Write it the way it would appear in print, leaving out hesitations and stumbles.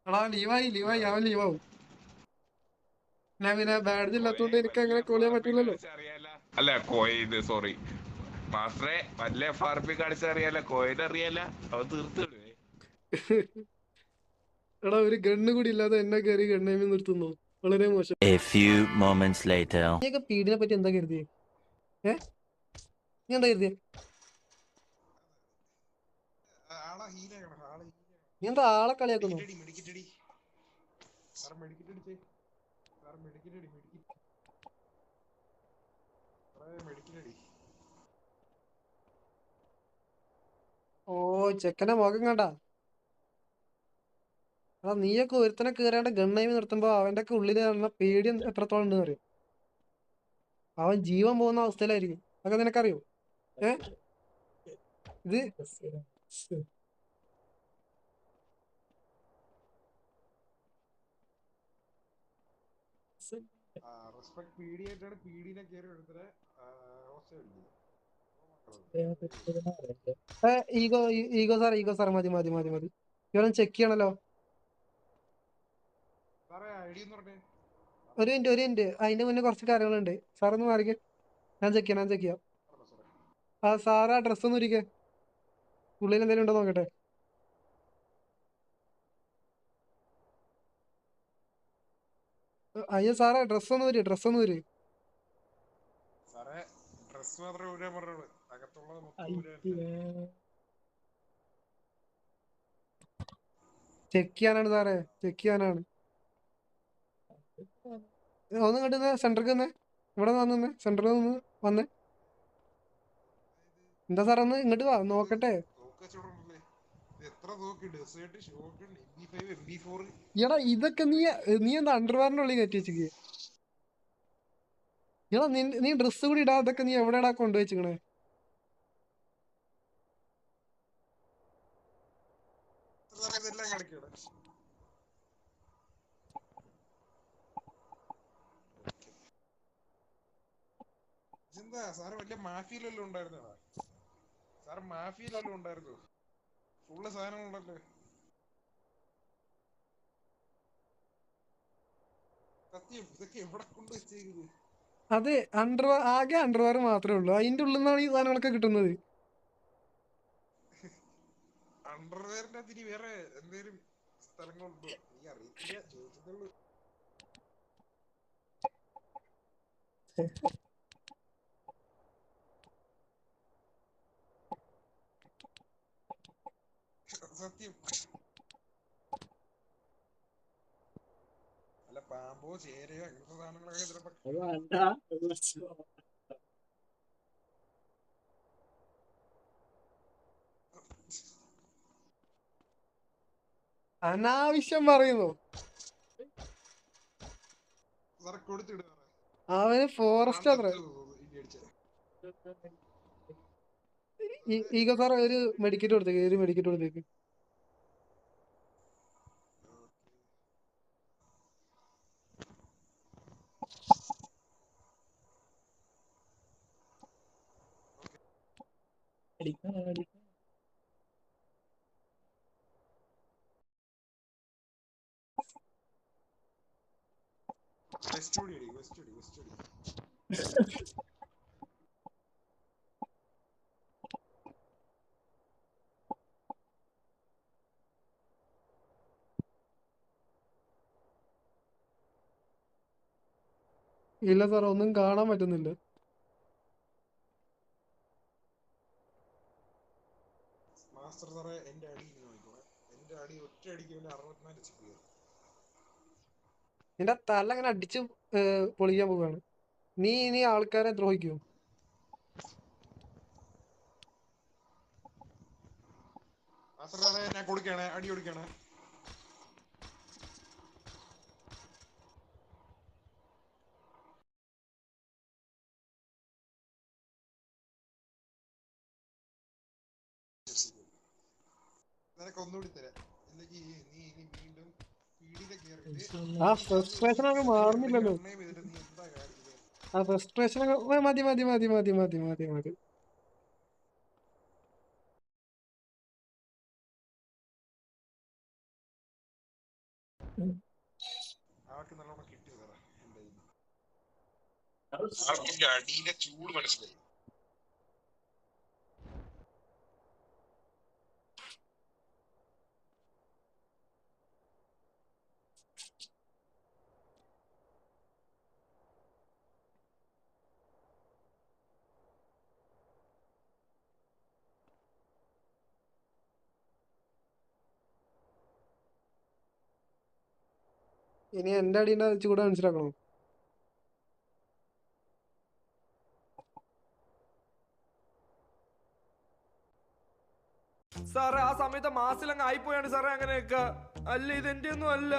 എടാ ലീവായി ലീവായി അവൻ ലീവാവും. ഞാൻ പിന്നെ ബാഡ്ജ് ഇല്ലാത്തോണ്ട് എനിക്ക് വലിയ അങ്ങനെ എഫ് കോൾ ചെയ്യാൻ ആർ പി പറ്റൂലല്ലോ. കളിച്ച് അറിയാല. അല്ല ഇത് സോറി മാസ്റ്ററെ, വലിയ എഫ് ആർ പി കളിച്ച് അറിയാല, കോയിൻ അറിയാല, അവൻ തീർത്തിടുവേ. എടാ ഒരു ഗണ്ണ് കൂടി ഇല്ലാതെ എന്നെ കയറി ഗണ്ണേമി നിർത്തുന്നു, വളരെ മോശം. A few moments later. നീയൊക്കെ പീഡിനെ പറ്റി എന്താ കരുതിയേ? ഏ നീ എന്താ കരുതിയേ? നീ എന്താ ആളെ കളിയാക്കുന്നു? ഓ ചെക്കനെ മുഖം കണ്ടാ? എടാ നീയൊക്കെ ഒരുത്തനെ കയറാണ്ട് ഗണ്ണേമി നിർത്തുമ്പോ അവന്റെ ഒക്കെ ഉള്ളിൽ നടന്ന പേടി എത്രത്തോളം ഉണ്ടെന്ന് അറിയോ? അവൻ ജീവൻ പോകുന്ന അവസ്ഥയിലായിരിക്കും. അതൊക്കെ നിനക്കറിയോ? ഏ ഇത് ഈഗോ ഈഗോ സാർ മതി മതി മതി മതി. ഇവരൊന്ന് ചെക്ക് ചെയ്യണല്ലോ. ഒരു മിനിറ്റ് അതിന്റെ മുന്നേ കുറച്ച് കാര്യങ്ങളുണ്ട്. സാറൊന്ന് മാറിക്കേ. ഞാൻ ചെക്ക് ചെയ്യാം. ആ സാറ് ആ ഡ്രസ്സ് ഒന്ന് ഇരിക്കേ, ഉള്ളിൽ എന്തെങ്കിലും ഉണ്ടോ നോക്കട്ടെ. അയ്യോ സാറേ ഡ്രസ്സ് ഒന്ന് വരും. ചെക്ക് ചെയ്യാനാണ് സാറേ, ചെക്ക് ചെയ്യാനാണ്. ഒന്ന് കണ്ടുന്ന സെന്ററിൽ നിന്ന് ഇവിടെ വന്നേ, സെന്ററിൽ നിന്ന് വന്നേ. എന്താ സാറേ ഒന്ന് ഇങ്ങോട്ട് വാ നോക്കട്ടെ. എടാ ഇതൊക്കെ നീ നീ എന്താ അണ്ടർവെയറിന്റെ ഉള്ളിൽ കയറ്റി വെച്ചിരിക്കേ? എടാ നീ ഡ്രസ്സ് കൂടി ഇടാ, അതൊക്കെ നീ എവിടെയാടാ കൊണ്ടുവച്ചിക്കണേ? അതെ അണ്ടർവെയർ, ആകെ അണ്ടർവെയർ മാത്രമേ ഉള്ളൂ. അതിന്റെ ഉള്ളിൽ നിന്നാണ് ഈ സാധനങ്ങളൊക്കെ കിട്ടുന്നത്. അനാവശ്യം പറയുന്നു. അവന് ഫോറസ്റ്റ് അത്ര. ഈഗോ സാർ ഒരു മെഡിക്കറ്റ് കൊടുത്തേക്ക്. ഇല്ല സാർ ഒന്നും കാണാൻ പറ്റുന്നില്ല. നിന്റെ തല അങ്ങനെ അടിച്ച് പൊളിക്കാൻ പോവാണ്. നീ ഇനി ആൾക്കാരെ ദ്രോഹിക്കൂ. ആ ഫ്രസ്ട്രേഷൻ ഒക്കെ മാറുന്നില്ലല്ലോ. ആ ഫ്രസ്ട്രേഷൻ മതി മതി മതി മതി മതി മതി മതി. ആൾക്ക് നല്ലോണം കിട്ടി സാറേ. ആൾക്കിന്റെ അടിയിലെ ചൂട് മനസ്സിലായി. ഇനി എന്റെ അടീന്റെ ചൂട് മനസ്സിലാക്കണോ? സാറേ ആ സമയത്ത് മാസിലങ്ങ് ആയിപ്പോയാണ് സാറേ അങ്ങനെയൊക്കെ. അല്ല ഇതെന്റെ ഒന്നും അല്ല.